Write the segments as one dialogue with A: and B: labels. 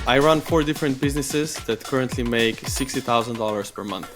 A: I run 4 different businesses that currently make $60,000 per month.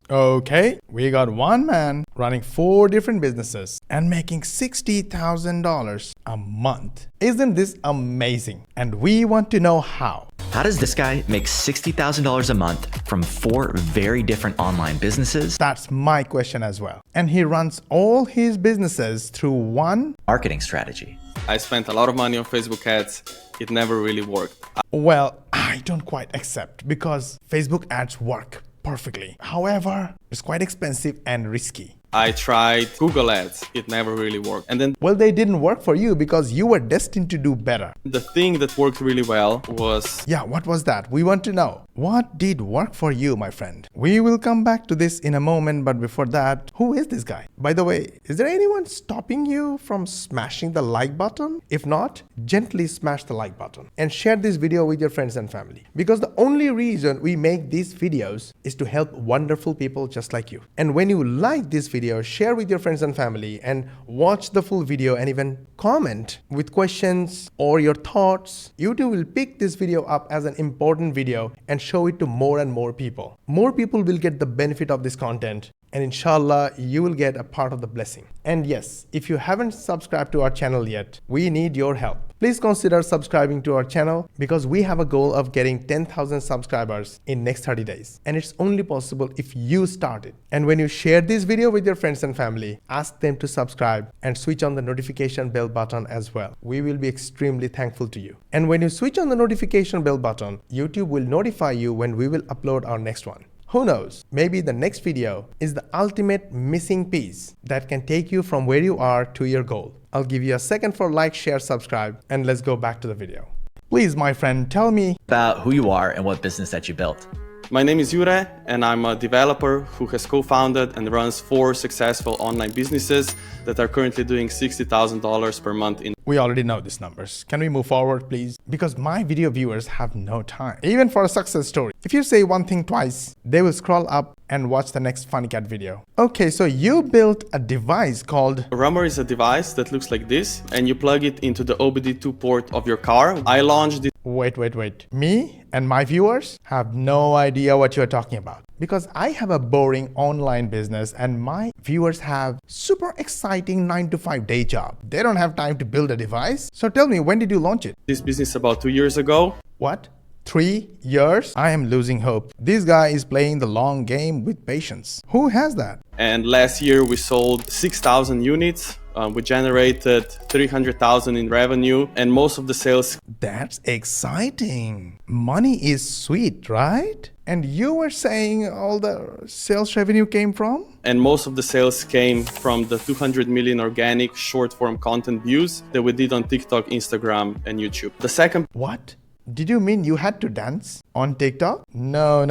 B: Okay, we got one man running 4 different businesses and making $60,000 a month. Isn't this amazing? And we want to know how.
C: How does this guy make $60,000 a month from 4 very different online businesses?
B: That's my question as well. And he runs all his businesses through one
C: Marketing strategy.
A: I spent a lot of money on Facebook ads. It never really worked.
B: Well, I don't quite accept because Facebook ads work perfectly. However, it's quite expensive and risky.
A: I tried Google ads. It never really worked. And then
B: Well, they didn't work for you because you were destined to do better.
A: the thing that worked really well was
B: Yeah, what was that? We want to know. What did work for you, my friend? We will come back to this in a moment, but before that, who is this guy? By the way, is there anyone stopping you from smashing the like button? If not, gently smash the like button and share this video with your friends and family. Because the only reason we make these videos is to help wonderful people just like you. And when you like this video, share with your friends and family and watch the full video and even comment with questions or your thoughts. YouTube will pick this video up as an important video and show it to more and more people. More people will get the benefit of this content, and inshallah, you will get a part of the blessing. And yes, if you haven't subscribed to our channel yet, we need your help. Please consider subscribing to our channel because we have a goal of getting 10,000 subscribers in next 30 days. And it's only possible if you start it. And when you share this video with your friends and family, ask them to subscribe and switch on the notification bell button as well. We will be extremely thankful to you. And when you switch on the notification bell button, YouTube will notify you when we will upload our next one. Who knows, maybe the next video is the ultimate missing piece that can take you from where you are to your goal. I'll give you a second for like, share, subscribe, and let's go back to the video. Please, my friend, tell me
C: About who you are and what business that you built.
A: my name is Jure, and I'm a developer who has co-founded and runs 4 successful online businesses that are currently doing $60,000 per month in.
B: we already know these numbers. Can we move forward, please? Because my video viewers have no time, even for a success story. If you say one thing twice, they will scroll up and watch the next Funny Cat video. Okay, so you built a device called
A: A rummer is a device that looks like this, and you plug it into the OBD2 port of your car. I launched it.
B: Wait. Me and my viewers have no idea what you're talking about. Because I have a boring online business and my viewers have super exciting 9-to-5 day job. They don't have time to build a device. So tell me, when did you launch it?
A: This business about 2 years ago.
B: What? 3 years? I am losing hope. This guy is playing the long game with patience. Who has that?
A: And last year we sold 6,000 units. We generated 300,000 in revenue, and most of the sales.
B: That's exciting. Money is sweet, right? And you were saying all the sales revenue came from?
A: And most of the sales came from the 200 million organic short form content views that we did on TikTok, Instagram, and YouTube. The second
B: What? Did you mean you had to dance on TikTok? No.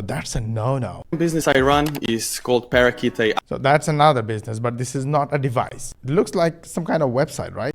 B: That's a no.
A: business I run is called Parakeet AI.
B: So that's another business, but this is not a device. It looks like some kind of website, right?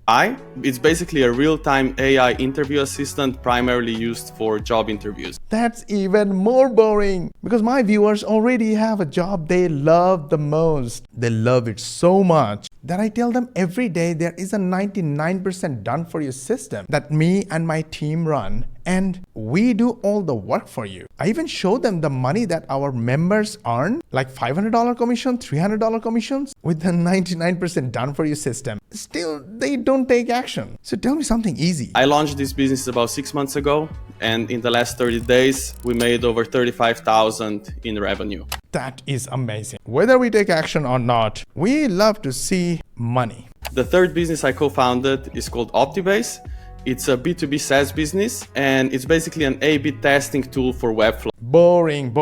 A: It's basically a real-time AI interview assistant primarily used for job interviews.
B: That's even more boring because my viewers already have a job they love the most. They love it so much that I tell them every day there is a 99% done for you system that me and my team run, and we do all the work for you. I even show them the money that our members earn, like $500 commission, $300 commissions with the 99% done for you system. Still, they don't take action. So tell me something easy.
A: I launched this business about 6 months ago, and in the last 30 days, we made over 35,000 in revenue.
B: That is amazing. Whether we take action or not, we love to see money.
A: The third business I co-founded is called Optibase. It's a B2B SaaS business, and it's basically an A/B testing tool for Webflow.
B: Boring.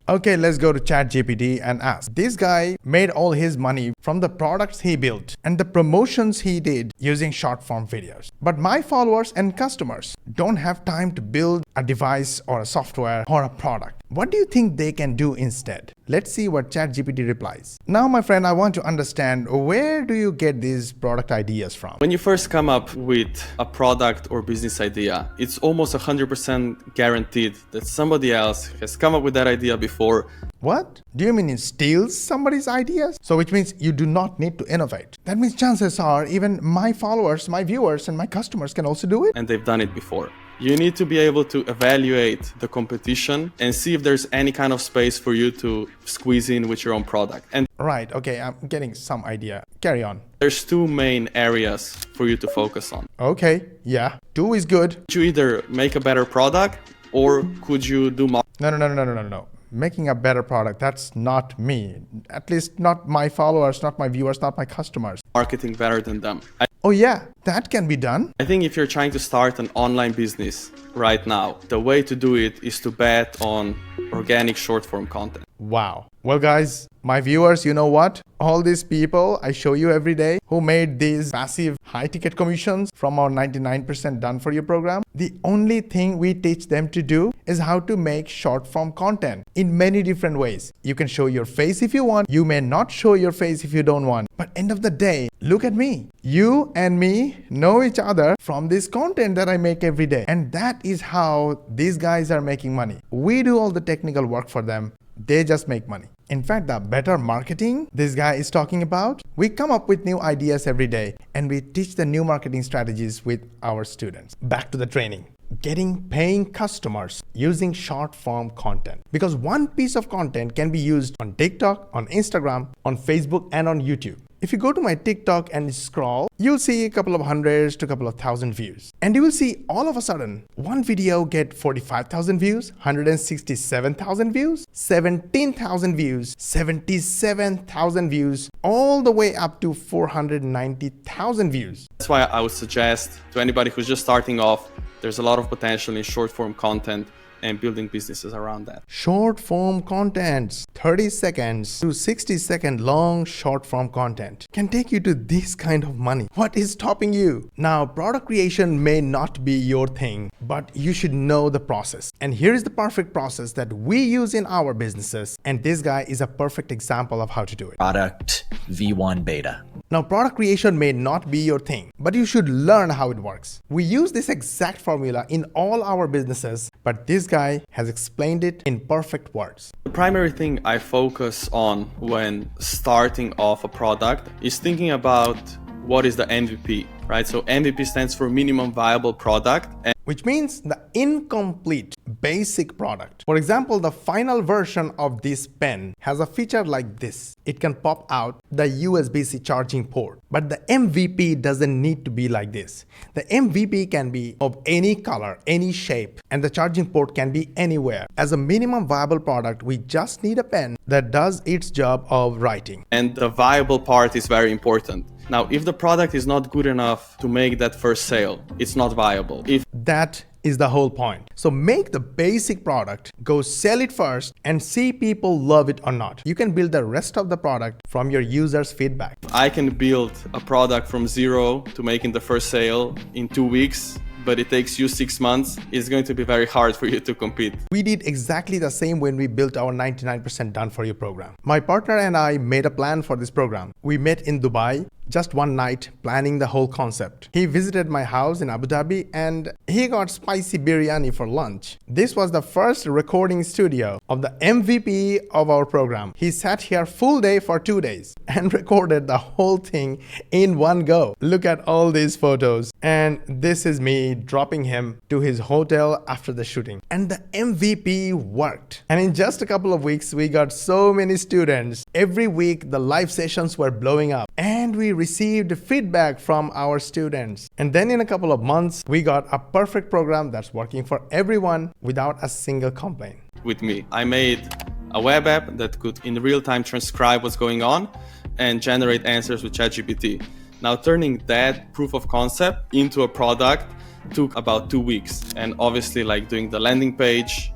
B: Okay, let's go to ChatGPT and ask. This guy made all his money from the products he built and the promotions he did using short form videos. But my followers and customers don't have time to build a device or a software or a product. What do you think they can do instead? Let's see what ChatGPT replies. Now, my friend, I want to understand, where do you get these product ideas from?
A: When you first come up with a product or business idea, it's almost 100% guaranteed that somebody else has come up with that idea before.
B: What? Do you mean it steals somebody's ideas? So which means you do not need to innovate. That means chances are even my followers, my viewers, and my customers can also do it.
A: And they've done it before. You need to be able to evaluate the competition and see if there's any kind of space for you to squeeze in with your own product. And
B: Right, okay, I'm getting some idea. Carry on.
A: there's two main areas for you to focus on.
B: Okay, yeah. 2 is good.
A: Could you either make a better product or could you do
B: No. Making a better product, that's not me. At least not my followers, not my viewers, not my customers.
A: marketing better than them?
B: Oh yeah, that can be done.
A: I think if you're trying to start an online business right now, the way to do it is to bet on organic short form content.
B: Wow. Well, guys, my viewers, you know what? All these people I show you every day who made these massive high ticket commissions from our 99% done for you program, the only thing we teach them to do is how to make short form content in many different ways. You can show your face if you want. You may not show your face if you don't want. But end of the day, look at me. You and me know each other from this content that I make every day. And that is how these guys are making money. We do all the technical work for them. They just make money. In fact, the better marketing this guy is talking about, we come up with new ideas every day and we teach the new marketing strategies with our students. Back to the training. Getting paying customers using short form content. Because one piece of content can be used on TikTok, on Instagram, on Facebook, and on YouTube. If you go to my TikTok and scroll, you'll see a couple of hundreds to a couple of thousand views. And you will see all of a sudden, one video get 45,000 views, 167,000 views, 17,000 views, 77,000 views, all the way up to 490,000 views.
A: That's why I would suggest to anybody who's just starting off, there's a lot of potential in short form content and building businesses around that.
B: Short form contents, 30 seconds to 60-second long short form content can take you to this kind of money. What is stopping you? Now, product creation may not be your thing, but you should know the process. And here is the perfect process that we use in our businesses. And this guy is a perfect example of how to do it.
C: Product V1 beta.
B: Now, product creation may not be your thing, but you should learn how it works. We use this exact formula in all our businesses, but this guy has explained it in perfect words.
A: The primary thing I focus on when starting off a product is thinking about what is the MVP, right? So MVP stands for minimum viable product. And
B: which means the incomplete basic product. For example, the final version of this pen has a feature like this. It can pop out the USB-C charging port, but the MVP doesn't need to be like this. The MVP can be of any color, any shape, and the charging port can be anywhere. As a minimum viable product, we just need a pen that does its job of writing.
A: And the viable part is very important. Now, if the product is not good enough to make that first sale, it's not viable.
B: That is the whole point. So make the basic product, go sell it first, and see people love it or not. You can build the rest of the product from your users' feedback.
A: I can build a product from zero to making the first sale in 2 weeks, but it takes you 6 months. It's going to be very hard for you to compete.
B: We did exactly the same when we built our 99% done for you program. My partner and I made a plan for this program. We met in Dubai, just one night, planning the whole concept. He visited my house in Abu Dhabi and he got spicy biryani for lunch. This was the first recording studio of the MVP of our program. He sat here full day for 2 days and recorded the whole thing in one go. Look at all these photos. And this is me dropping him to his hotel after the shooting. And the MVP worked. And in just a couple of weeks, we got so many students. Every week, the live sessions were blowing up. And we received feedback from our students. And then in a couple of months, we got a perfect program that's working for everyone without a single complaint.
A: With me, I made a web app that could in real time transcribe what's going on and generate answers with ChatGPT. Now, turning that proof of concept into a product took about 2 weeks. And obviously, like doing the landing page,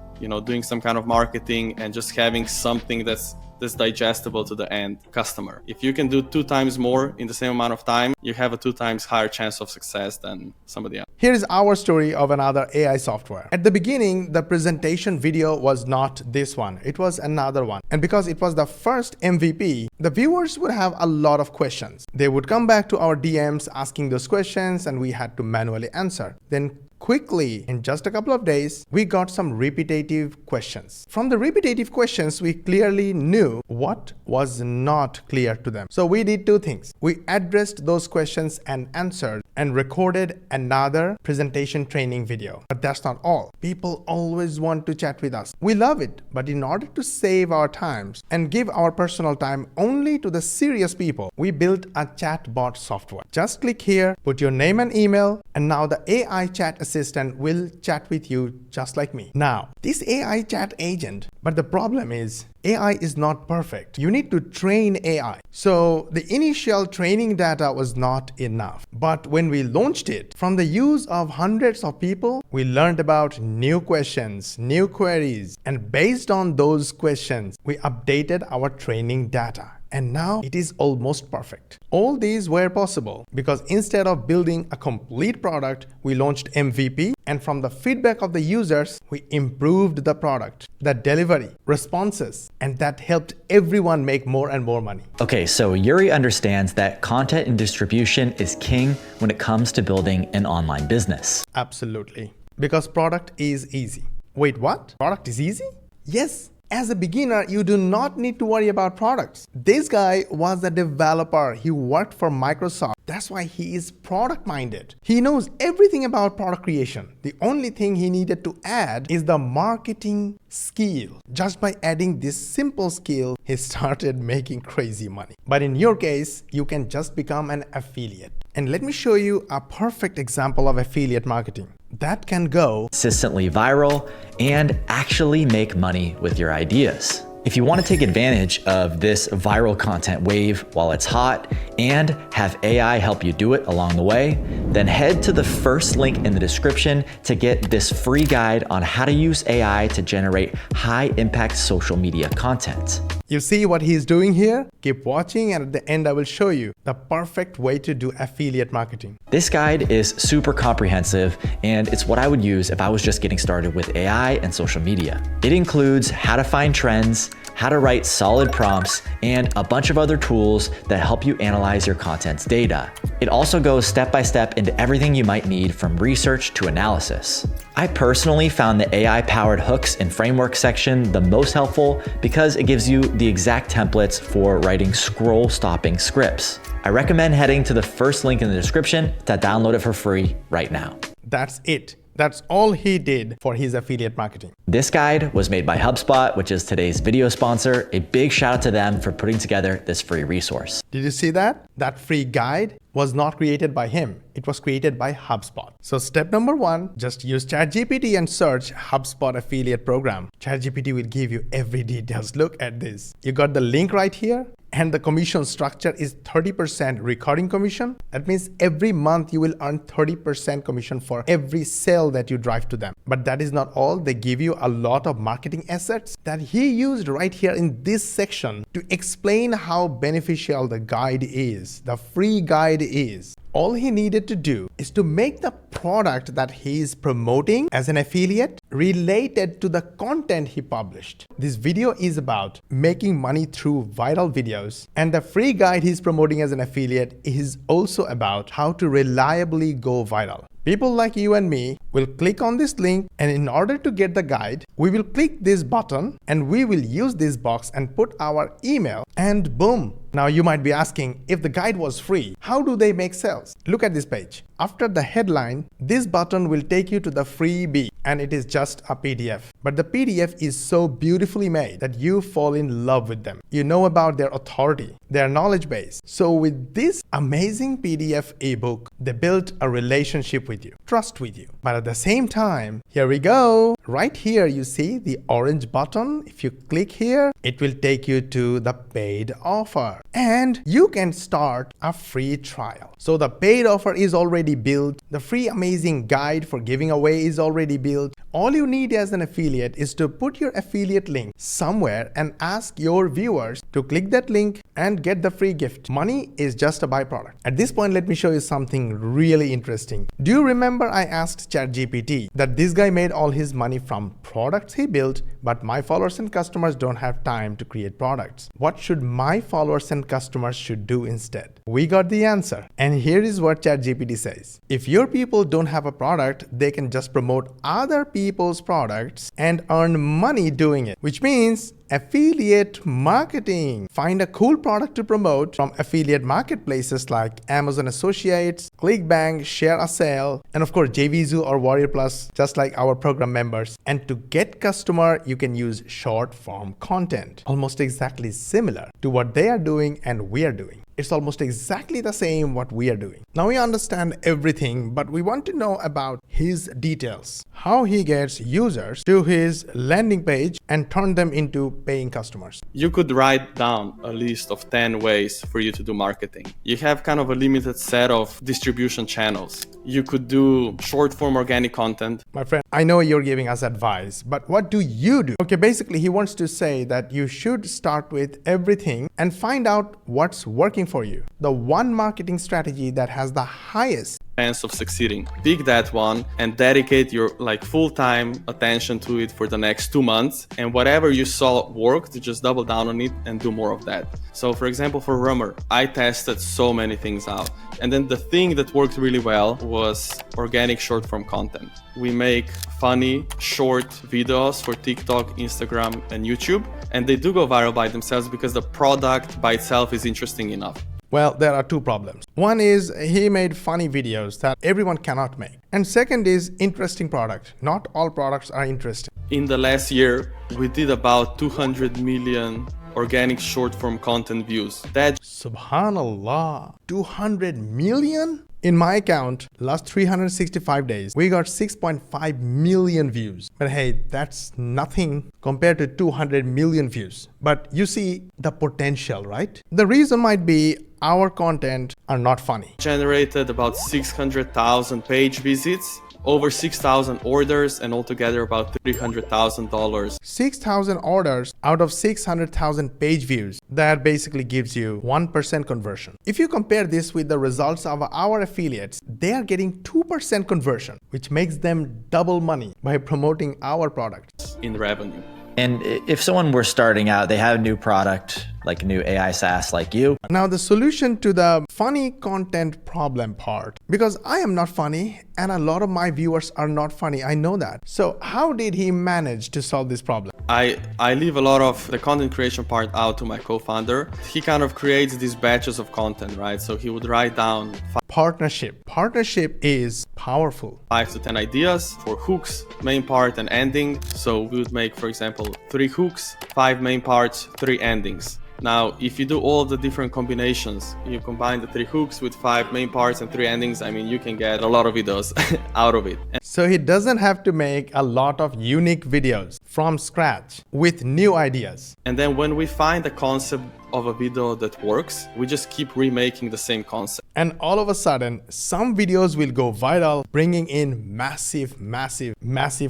A: doing some kind of marketing and just having something that's digestible to the end customer. If you can do 2 times more in the same amount of time, you have a 2 times higher chance of success than somebody else.
B: Here is our story of another AI software. At the beginning, the presentation video was not this one. It was another one. And because it was the first MVP, the viewers would have a lot of questions. They would come back to our DMs asking those questions and we had to manually answer. Then quickly, in just a couple of days, we got some repetitive questions. From the repetitive questions, we clearly knew what was not clear to them. So we did two things. We addressed those questions and answered and recorded another presentation training video. But that's not all. People always want to chat with us. We love it, but in order to save our times and give our personal time only to the serious people, we built a chatbot software. Just click here, put your name and email, and now the AI chat assistant will chat with you just like me. Now, this AI chat agent, but the problem is AI is not perfect. You need to train AI. So the initial training data was not enough. But when we launched it, from the use of hundreds of people, we learned about new questions, new queries, and based on those questions, we updated our training data. And now it is almost perfect. All these were possible because instead of building a complete product, we launched MVP, and from the feedback of the users, we improved the product, the delivery, responses, and that helped everyone make more and more money.
C: Okay, so Yuri understands that content and distribution is king when it comes to building an online business.
B: Absolutely. Because product is easy. Wait, what? Product is easy? Yes. As a beginner, you do not need to worry about products. This guy was a developer. He worked for Microsoft. That's why he is product minded. He knows everything about product creation. The only thing he needed to add is the marketing skill. Just by adding this simple skill, he started making crazy money. But in your case, you can just become an affiliate. And let me show you a perfect example of affiliate marketing that can go
C: consistently viral and actually make money with your ideas. If you want to take advantage of this viral content wave while it's hot and have AI help you do it along the way, then head to the first link in the description to get this free guide on how to use AI to generate high impact social media content.
B: You see what he's doing here? Keep watching, and at the end I will show you the perfect way to do affiliate marketing.
C: This guide is super comprehensive, and it's what I would use if I was just getting started with AI and social media. It includes how to find trends, how to write solid prompts, and a bunch of other tools that help you analyze your content's data. It also goes step by step into everything you might need from research to analysis. I personally found the AI-powered hooks and framework section the most helpful because it gives you the exact templates for writing scroll-stopping scripts. I recommend heading to the first link in the description to download it for free right now.
B: That's it. That's all he did for his affiliate marketing.
C: This guide was made by HubSpot, which is today's video sponsor. A big shout out to them for putting together this free resource.
B: Did you see that? That free guide was not created by him. It was created by HubSpot. So step number 1, just use ChatGPT and search HubSpot affiliate program. ChatGPT will give you every details. Look at this. You got the link right here. And the commission structure is 30% recurring commission. That means every month you will earn 30% commission for every sale that you drive to them. But that is not all. They give you a lot of marketing assets that he used right here in this section to explain how beneficial the guide is, the free guide is. All he needed to do is to make the product that he is promoting as an affiliate related to the content he published. This video is about making money through viral videos, and the free guide he's promoting as an affiliate is also about how to reliably go viral. People like you and me will click on this link, and in order to get the guide, we will click this button and we will use this box and put our email, and boom. Now you might be asking, if the guide was free, how do they make sales? Look at this page. After the headline, this button will take you to the freebie, and it is just a PDF. But the PDF is so beautifully made that you fall in love with them. You know about their authority, their knowledge base. So with this amazing PDF ebook, they built a relationship with you, trust with you. But at the same time, here we go. Right here, you see the orange button. If you click here, it will take you to the paid offer. And you can start a free trial. So the paid offer is already built. The free amazing guide for giving away is already built. All you need as an affiliate is to put your affiliate link somewhere and ask your viewers to click that link and get the free gift. Money is just a byproduct. At this point, let me show you something really interesting. Do you remember I asked ChatGPT that this guy made all his money from products he built, but my followers and customers don't have time to create products. What should my followers and customers should do instead? We got the answer. And here is what ChatGPT says. If your people don't have a product, they can just promote other people's products and earn money doing it, which means affiliate marketing. Find a cool product to promote from affiliate marketplaces like Amazon Associates, ClickBank, Share a Sale, and of course JVZoo or Warrior Plus, just like our program members. And to get customer, you can use short form content, almost exactly similar to what they are doing and we are doing. It's almost exactly the same what we are doing. Now we understand everything, but we want to know about his details. How he gets users to his landing page and turn them into paying customers.
A: You could write down a list of 10 ways for you to do marketing. You have kind of a limited set of distribution channels. You could do short form organic content.
B: My friend, I know you're giving us advice, but what do you do? Okay, basically he wants to say that you should start with everything and find out what's working for you. The one marketing strategy that has the highest
A: chance of succeeding. Pick that one and dedicate your full-time attention to it for the next 2 months, and whatever you saw worked, just double down on it and do more of that. So for example, for Rummer, I tested so many things out, and then the thing that worked really well was organic short form content. We make funny short videos for TikTok, Instagram, and YouTube, and they do go viral by themselves because the product by itself is interesting enough.
B: Well, there are two problems. One is he made funny videos that everyone cannot make. And second is interesting product. Not all products are interesting.
A: In the last year, we did about 200 million organic short form content views. That
B: Subhanallah, 200 million? In my account, last 365 days, we got 6.5 million views. But hey, that's nothing compared to 200 million views. But you see the potential, right? The reason might be our content are not funny.
A: generated about 600,000 page visits, over 6,000 orders, and altogether about $300,000.
B: 6,000 orders out of 600,000 page views. That basically gives you 1% conversion. If you compare this with the results of our affiliates, they are getting 2% conversion, which makes them double money by promoting our products.
A: In revenue.
C: And if someone were starting out, they have a new product, like a new AI SaaS like you.
B: Now the solution to the funny content problem part, because I am not funny and a lot of my viewers are not funny, I know that. So how did he manage to solve this problem?
A: I leave a lot of the content creation part out to my co-founder. He kind of creates these batches of content, right? So he would write down
B: Partnership. Partnership is powerful.
A: 5 to 10 ideas for hooks, main part, and ending. So we would make, for example, 3 hooks, 5 main parts, 3 endings. Now, if you do all the different combinations, you combine the 3 hooks with 5 main parts and 3 endings, I mean, you can get a lot of videos out of it.
B: So he doesn't have to make a lot of unique videos from scratch with new ideas.
A: And then when we find a concept of a video that works, we just keep remaking the same concept.
B: And all of a sudden, some videos will go viral, bringing in massive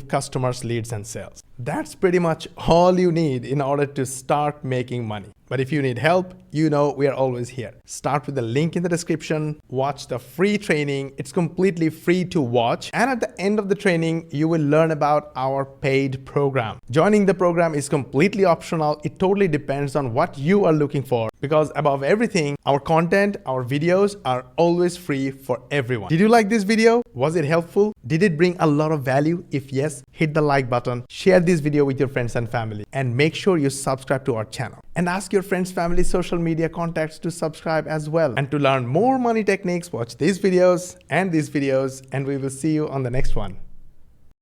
B: customers, leads, and sales. That's pretty much all you need in order to start making money. But if you need help, you know we are always here. Start with the link in the description, watch the free training. It's completely free to watch. And at the end of the training, you will learn about our paid program. Joining the program is completely optional. It totally depends on what you are looking for. Because above everything, our content, our videos are always free for everyone. Did you like this video? Was it helpful? Did it bring a lot of value? If yes, hit the like button, share this video with your friends and family, and make sure you subscribe to our channel. And ask your friends, family, social media contacts to subscribe as well. And to learn more money techniques, watch these videos, and we will see you on the next one.